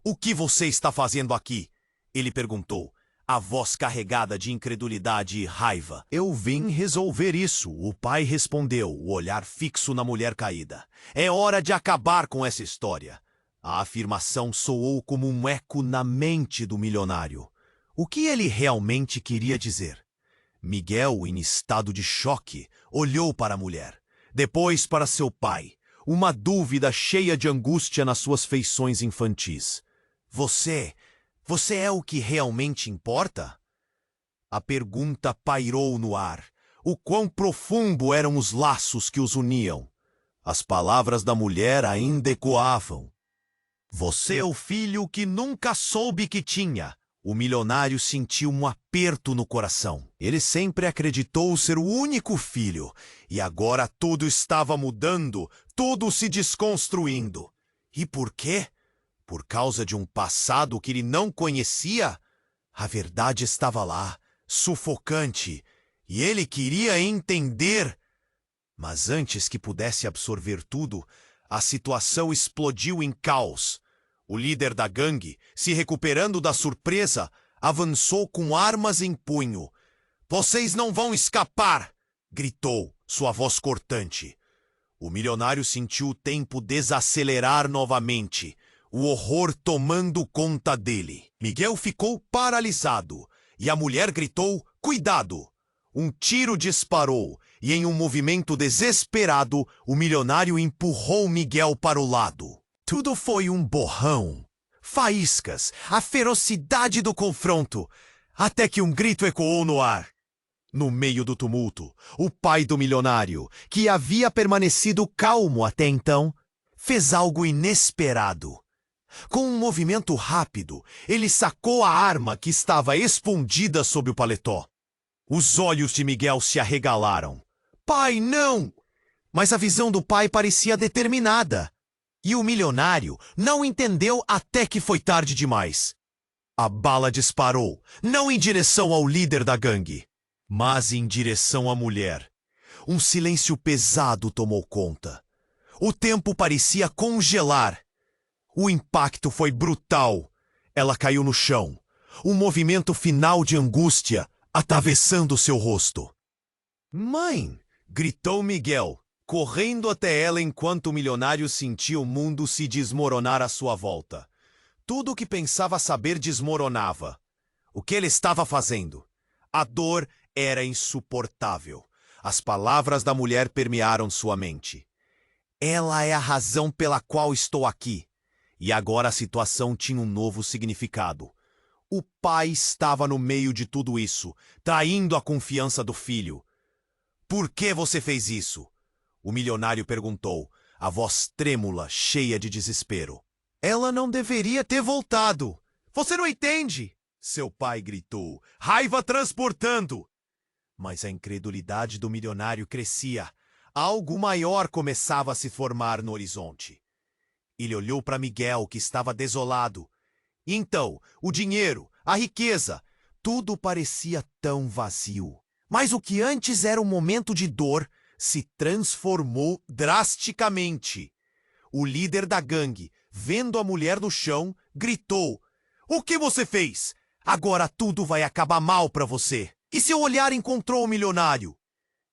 A: "O que você está fazendo aqui?" ele perguntou, a voz carregada de incredulidade e raiva. "Eu vim resolver isso", o pai respondeu, o olhar fixo na mulher caída. "É hora de acabar com essa história." A afirmação soou como um eco na mente do milionário. O que ele realmente queria dizer? Miguel, em estado de choque, olhou para a mulher, depois para seu pai, uma dúvida cheia de angústia nas suas feições infantis. Você é o que realmente importa?" A pergunta pairou no ar. O quão profundo eram os laços que os uniam. As palavras da mulher ainda ecoavam. "Você é o filho que nunca soube que tinha." O milionário sentiu um aperto no coração. Ele sempre acreditou ser o único filho. E agora tudo estava mudando, tudo se desconstruindo. E por quê? Por causa de um passado que ele não conhecia? A verdade estava lá, sufocante, e ele queria entender. Mas antes que pudesse absorver tudo, a situação explodiu em caos. O líder da gangue, se recuperando da surpresa, avançou com armas em punho. "Vocês não vão escapar!" gritou, sua voz cortante. O milionário sentiu o tempo desacelerar novamente, o horror tomando conta dele. Miguel ficou paralisado e a mulher gritou: "Cuidado!" Um tiro disparou e, em um movimento desesperado, o milionário empurrou Miguel para o lado. Tudo foi um borrão. Faíscas, a ferocidade do confronto, até que um grito ecoou no ar. No meio do tumulto, o pai do milionário, que havia permanecido calmo até então, fez algo inesperado. Com um movimento rápido, ele sacou a arma que estava escondida sob o paletó. Os olhos de Miguel se arregalaram. "Pai, não!" Mas a visão do pai parecia determinada. E o milionário não entendeu até que foi tarde demais. A bala disparou, não em direção ao líder da gangue, mas em direção à mulher. Um silêncio pesado tomou conta. O tempo parecia congelar. O impacto foi brutal. Ela caiu no chão. Um movimento final de angústia atravessando seu rosto. Mãe! Gritou Miguel, correndo até ela enquanto o milionário sentia o mundo se desmoronar à sua volta. Tudo o que pensava saber desmoronava. O que ele estava fazendo? A dor era insuportável. As palavras da mulher permearam sua mente. Ela é a razão pela qual estou aqui. E agora a situação tinha um novo significado. O pai estava no meio de tudo isso, traindo a confiança do filho. Por que você fez isso? O milionário perguntou, a voz trêmula, cheia de desespero. Ela não deveria ter voltado. Você não entende? Seu pai gritou, raiva transportando. Mas a incredulidade do milionário crescia. Algo maior começava a se formar no horizonte. Ele olhou para Miguel, que estava desolado. E então, o dinheiro, a riqueza, tudo parecia tão vazio. Mas o que antes era um momento de dor se transformou drasticamente. O líder da gangue, vendo a mulher no chão, gritou: "O que você fez? Agora tudo vai acabar mal para você." E seu olhar encontrou o milionário.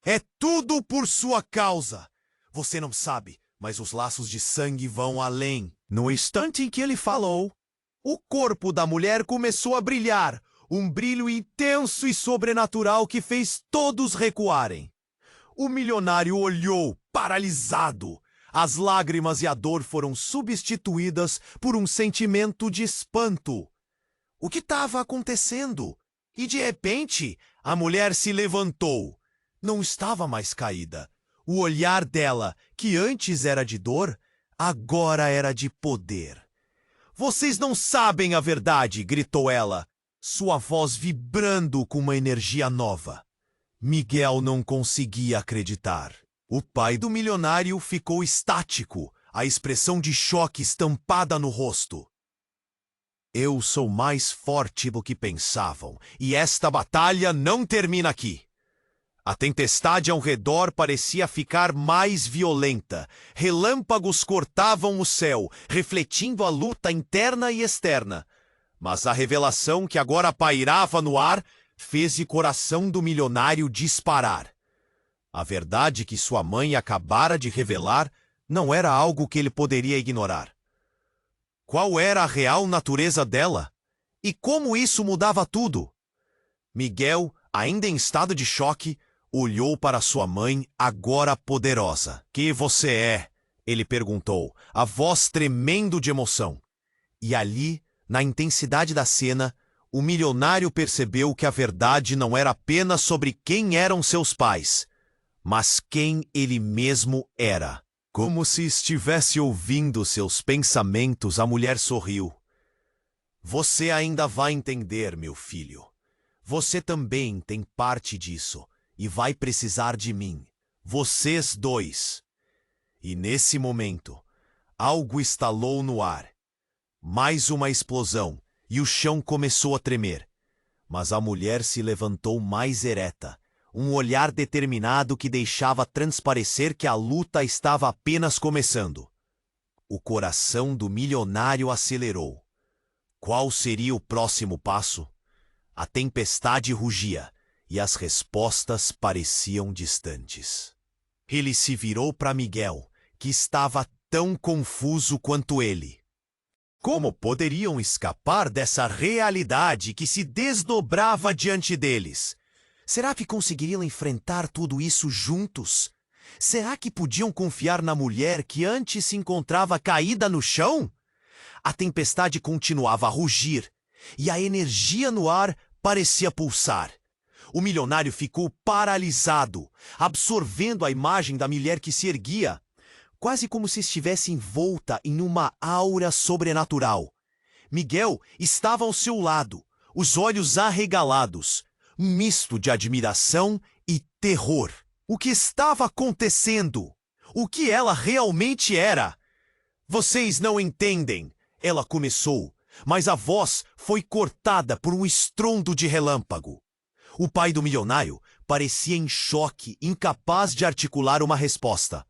A: "É tudo por sua causa. Você não sabe, mas os laços de sangue vão além." No instante em que ele falou, o corpo da mulher começou a brilhar, um brilho intenso e sobrenatural que fez todos recuarem. O milionário olhou, paralisado. As lágrimas e a dor foram substituídas por um sentimento de espanto. O que estava acontecendo? E de repente, a mulher se levantou. Não estava mais caída. O olhar dela, que antes era de dor, agora era de poder. "Vocês não sabem a verdade", gritou ela, sua voz vibrando com uma energia nova. Miguel não conseguia acreditar. O pai do milionário ficou estático, a expressão de choque estampada no rosto. "Eu sou mais forte do que pensavam, e esta batalha não termina aqui." A tempestade ao redor parecia ficar mais violenta. Relâmpagos cortavam o céu, refletindo a luta interna e externa. Mas a revelação que agora pairava no ar fez o coração do milionário disparar. A verdade que sua mãe acabara de revelar não era algo que ele poderia ignorar. Qual era a real natureza dela? E como isso mudava tudo? Miguel, ainda em estado de choque, olhou para sua mãe, agora poderosa. "Que você é?" ele perguntou, a voz tremendo de emoção. E ali, na intensidade da cena, o milionário percebeu que a verdade não era apenas sobre quem eram seus pais, mas quem ele mesmo era. Como se estivesse ouvindo seus pensamentos, a mulher sorriu. "Você ainda vai entender, meu filho. Você também tem parte disso. E vai precisar de mim. Vocês dois." E nesse momento, algo estalou no ar. Mais uma explosão, e o chão começou a tremer. Mas a mulher se levantou mais ereta, um olhar determinado que deixava transparecer que a luta estava apenas começando. O coração do milionário acelerou. Qual seria o próximo passo? A tempestade rugia. E as respostas pareciam distantes. Ele se virou para Miguel, que estava tão confuso quanto ele. Como poderiam escapar dessa realidade que se desdobrava diante deles? Será que conseguiriam enfrentar tudo isso juntos? Será que podiam confiar na mulher que antes se encontrava caída no chão? A tempestade continuava a rugir, e a energia no ar parecia pulsar. O milionário ficou paralisado, absorvendo a imagem da mulher que se erguia, quase como se estivesse envolta em uma aura sobrenatural. Miguel estava ao seu lado, os olhos arregalados, um misto de admiração e terror. O que estava acontecendo? O que ela realmente era? "Vocês não entendem", ela começou, mas a voz foi cortada por um estrondo de relâmpago. O pai do milionário parecia em choque, incapaz de articular uma resposta.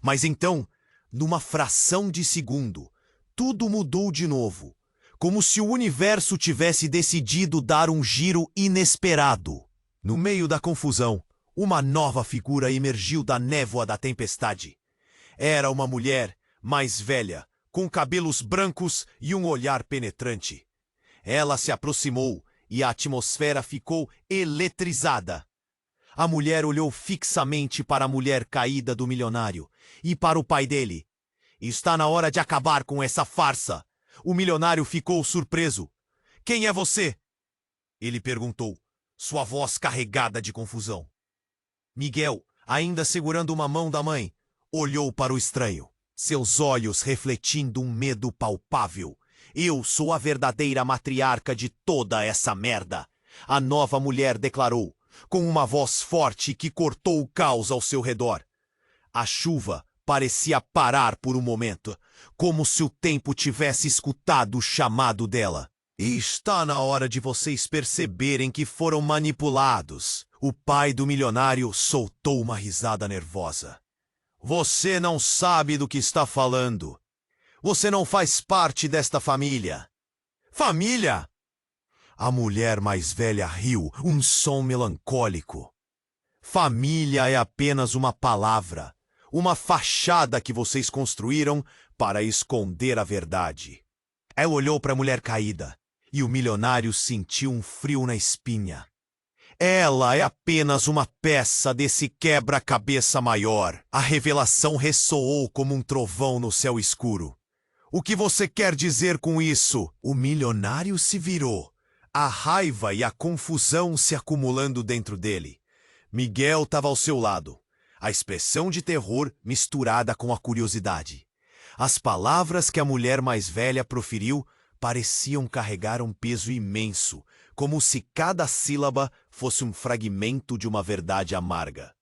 A: Mas então, numa fração de segundo, tudo mudou de novo, como se o universo tivesse decidido dar um giro inesperado. No meio da confusão, uma nova figura emergiu da névoa da tempestade. Era uma mulher mais velha, com cabelos brancos e um olhar penetrante. Ela se aproximou e a atmosfera ficou eletrizada. A mulher olhou fixamente para a mulher caída do milionário e para o pai dele. Está na hora de acabar com essa farsa. O milionário ficou surpreso. Quem é você? Ele perguntou, sua voz carregada de confusão. Miguel, ainda segurando uma mão da mãe, olhou para o estranho, seus olhos refletindo um medo palpável. Eu sou a verdadeira matriarca de toda essa merda, a nova mulher declarou, com uma voz forte que cortou o caos ao seu redor. A chuva parecia parar por um momento, como se o tempo tivesse escutado o chamado dela. E está na hora de vocês perceberem que foram manipulados. O pai do milionário soltou uma risada nervosa. Você não sabe do que está falando. Você não faz parte desta família. Família? A mulher mais velha riu, um som melancólico. Família é apenas uma palavra, uma fachada que vocês construíram para esconder a verdade. Ela olhou para a mulher caída e o milionário sentiu um frio na espinha. Ela é apenas uma peça desse quebra-cabeça maior. A revelação ressoou como um trovão no céu escuro. O que você quer dizer com isso? O milionário se virou, a raiva e a confusão se acumulando dentro dele. Miguel estava ao seu lado, a expressão de terror misturada com a curiosidade. As palavras que a mulher mais velha proferiu pareciam carregar um peso imenso, como se cada sílaba fosse um fragmento de uma verdade amarga.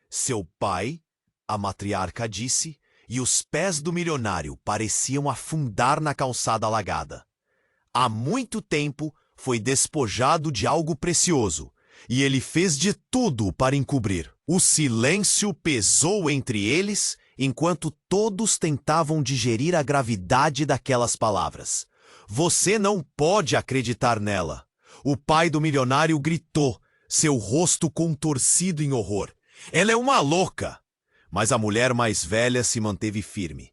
A: Seu pai, a matriarca disse, e os pés do milionário pareciam afundar na calçada alagada. Há muito tempo foi despojado de algo precioso, e ele fez de tudo para encobrir. O silêncio pesou entre eles, enquanto todos tentavam digerir a gravidade daquelas palavras. Você não pode acreditar nela. O pai do milionário gritou, seu rosto contorcido em horror. Ela é uma louca! Mas a mulher mais velha se manteve firme.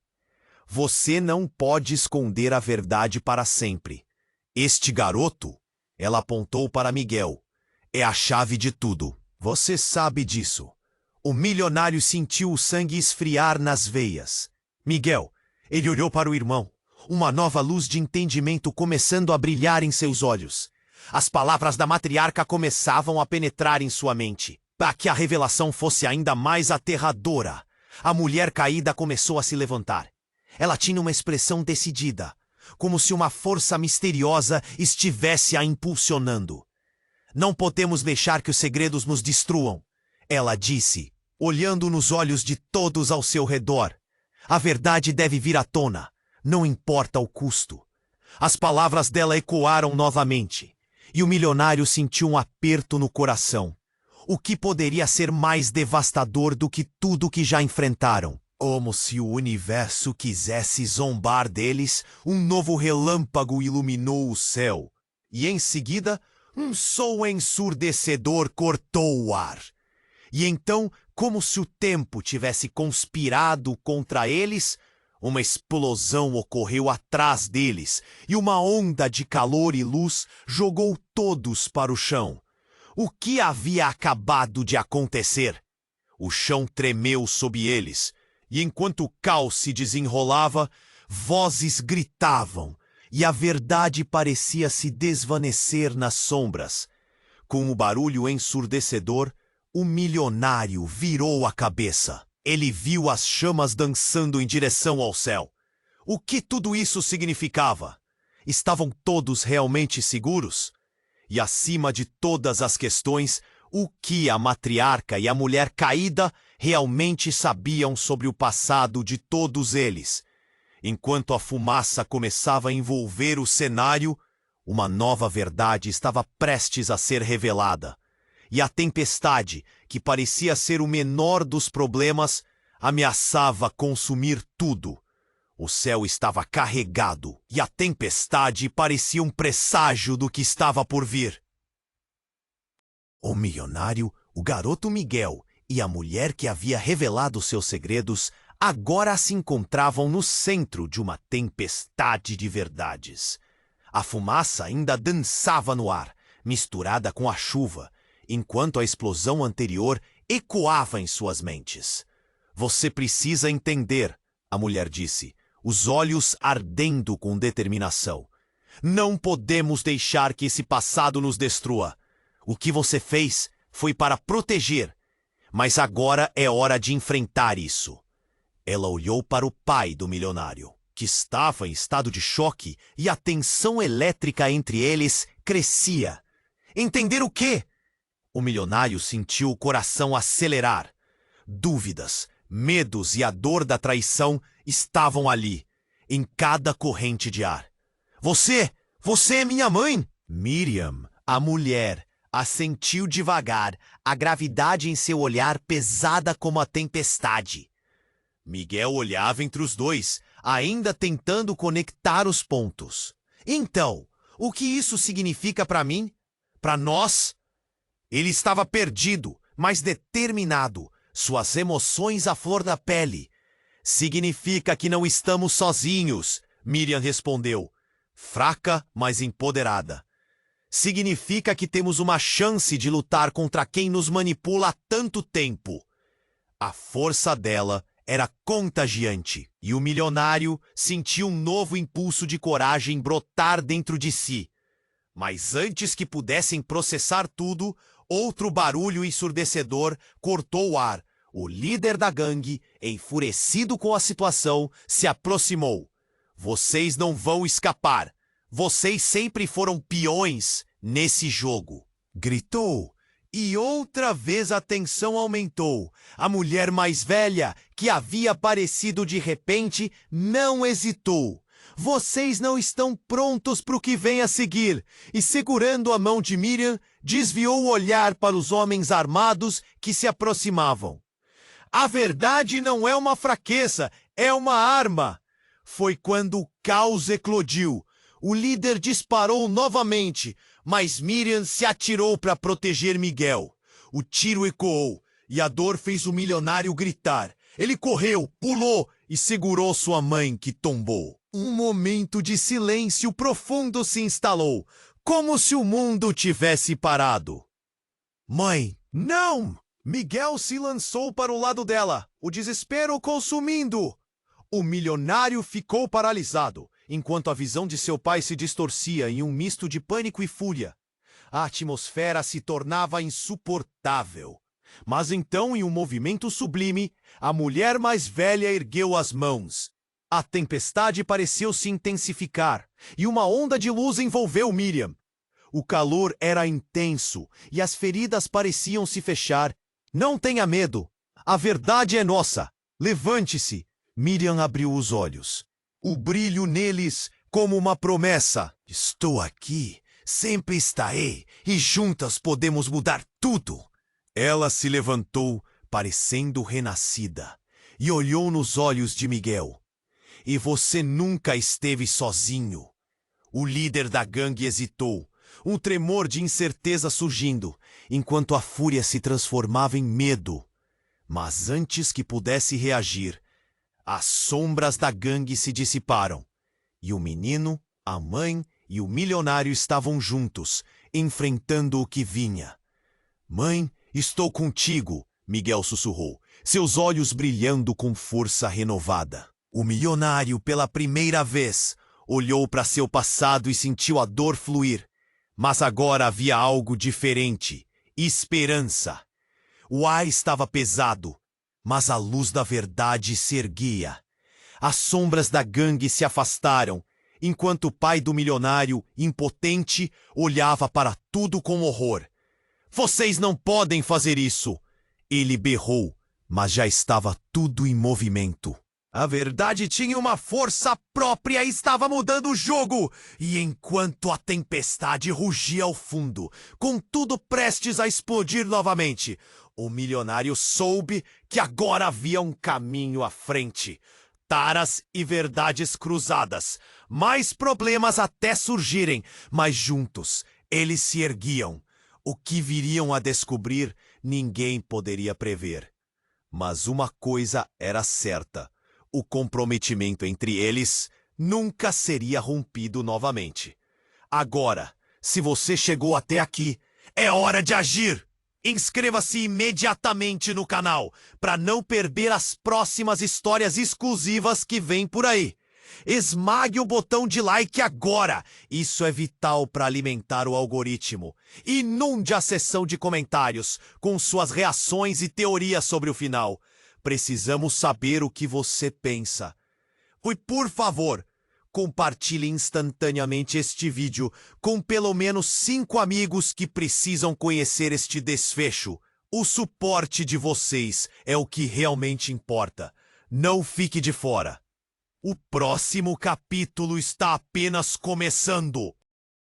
A: Você não pode esconder a verdade para sempre. Este garoto, ela apontou para Miguel, é a chave de tudo. Você sabe disso. O milionário sentiu o sangue esfriar nas veias. Miguel, ele olhou para o irmão, uma nova luz de entendimento começando a brilhar em seus olhos. As palavras da matriarca começavam a penetrar em sua mente. Para que a revelação fosse ainda mais aterradora, a mulher caída começou a se levantar. Ela tinha uma expressão decidida, como se uma força misteriosa estivesse a impulsionando. Não podemos deixar que os segredos nos destruam, ela disse, olhando nos olhos de todos ao seu redor. A verdade deve vir à tona, não importa o custo. As palavras dela ecoaram novamente, e o milionário sentiu um aperto no coração. O que poderia ser mais devastador do que tudo que já enfrentaram? Como se o universo quisesse zombar deles, um novo relâmpago iluminou o céu. E em seguida, um som ensurdecedor cortou o ar. E então, como se o tempo tivesse conspirado contra eles, uma explosão ocorreu atrás deles, e uma onda de calor e luz jogou todos para o chão. O que havia acabado de acontecer? O chão tremeu sob eles, e enquanto o caos se desenrolava, vozes gritavam, e a verdade parecia se desvanecer nas sombras. Com o barulho ensurdecedor, o milionário virou a cabeça. Ele viu as chamas dançando em direção ao céu. O que tudo isso significava? Estavam todos realmente seguros? E acima de todas as questões, o que a matriarca e a mulher caída realmente sabiam sobre o passado de todos eles? Enquanto a fumaça começava a envolver o cenário, uma nova verdade estava prestes a ser revelada. E a tempestade, que parecia ser o menor dos problemas, ameaçava consumir tudo. O céu estava carregado, e a tempestade parecia um presságio do que estava por vir. O milionário O garoto Miguel e a mulher que havia revelado seus segredos agora se encontravam no centro de uma tempestade de verdades. A fumaça ainda dançava no ar, misturada com a chuva, enquanto a explosão anterior ecoava em suas mentes. Você precisa entender, a mulher disse, os olhos ardendo com determinação. Não podemos deixar que esse passado nos destrua. O que você fez foi para proteger, mas agora é hora de enfrentar isso. Ela olhou para o pai do milionário, que estava em estado de choque, e a tensão elétrica entre eles crescia. Entender o quê? O milionário sentiu o coração acelerar. Dúvidas, medos e a dor da traição estavam ali, em cada corrente de ar. Você é minha mãe! Miriam, a mulher, assentiu devagar, a gravidade em seu olhar pesada como a tempestade. Miguel olhava entre os dois, ainda tentando conectar os pontos. Então, o que isso significa para mim? Para nós? Ele estava perdido, mas determinado, suas emoções à flor da pele. Significa que não estamos sozinhos, Miriam respondeu, fraca, mas empoderada. Significa que temos uma chance de lutar contra quem nos manipula há tanto tempo. A força dela era contagiante, e o milionário sentiu um novo impulso de coragem brotar dentro de si. Mas antes que pudessem processar tudo, outro barulho ensurdecedor cortou o ar. O líder da gangue, enfurecido com a situação, se aproximou. Vocês não vão escapar. Vocês sempre foram peões nesse jogo, gritou. E outra vez a tensão aumentou. A mulher mais velha, que havia aparecido de repente, não hesitou. Vocês não estão prontos para o que vem a seguir. E segurando a mão de Miriam, desviou o olhar para os homens armados que se aproximavam. A verdade não é uma fraqueza, é uma arma. Foi quando o caos eclodiu. O líder disparou novamente, mas Miriam se atirou para proteger Miguel. O tiro ecoou e a dor fez o milionário gritar. Ele correu, pulou e segurou sua mãe, que tombou. Um momento de silêncio profundo se instalou, como se o mundo tivesse parado. Mãe, não! Miguel se lançou para o lado dela, o desespero consumindo. O milionário ficou paralisado, enquanto a visão de seu pai se distorcia em um misto de pânico e fúria. A atmosfera se tornava insuportável. Mas então, em um movimento sublime, a mulher mais velha ergueu as mãos. A tempestade pareceu se intensificar, e uma onda de luz envolveu Miriam. O calor era intenso, e as feridas pareciam se fechar. Não tenha medo. A verdade é nossa. Levante-se. Miriam abriu os olhos. O brilho neles como uma promessa. Estou aqui, sempre estarei, e juntas podemos mudar tudo. Ela se levantou, parecendo renascida, e olhou nos olhos de Miguel. E você nunca esteve sozinho. O líder da gangue hesitou, um tremor de incerteza surgindo, enquanto a fúria se transformava em medo. Mas antes que pudesse reagir, as sombras da gangue se dissiparam, e o menino, a mãe e o milionário estavam juntos, enfrentando o que vinha. Mãe, estou contigo, Miguel sussurrou, seus olhos brilhando com força renovada. O milionário, pela primeira vez, olhou para seu passado e sentiu a dor fluir. Mas agora havia algo diferente, esperança. O ar estava pesado, mas a luz da verdade se erguia. As sombras da gangue se afastaram, enquanto o pai do milionário, impotente, olhava para tudo com horror. Vocês não podem fazer isso! Ele berrou, mas já estava tudo em movimento. A verdade tinha uma força própria e estava mudando o jogo. E enquanto a tempestade rugia ao fundo, com tudo prestes a explodir novamente, o milionário soube que agora havia um caminho à frente. Taras e verdades cruzadas, mais problemas até surgirem, mas juntos eles se erguiam. O que viriam a descobrir, ninguém poderia prever. Mas uma coisa era certa: o comprometimento entre eles nunca seria rompido novamente. Agora, se você chegou até aqui, é hora de agir! Inscreva-se imediatamente no canal para não perder as próximas histórias exclusivas que vêm por aí. Esmague o botão de like agora! Isso é vital para alimentar o algoritmo. Inunde a seção de comentários com suas reações e teorias sobre o final. Precisamos saber o que você pensa. E por favor, compartilhe instantaneamente este vídeo com pelo menos 5 amigos que precisam conhecer este desfecho. O suporte de vocês é o que realmente importa. Não fique de fora. O próximo capítulo está apenas começando.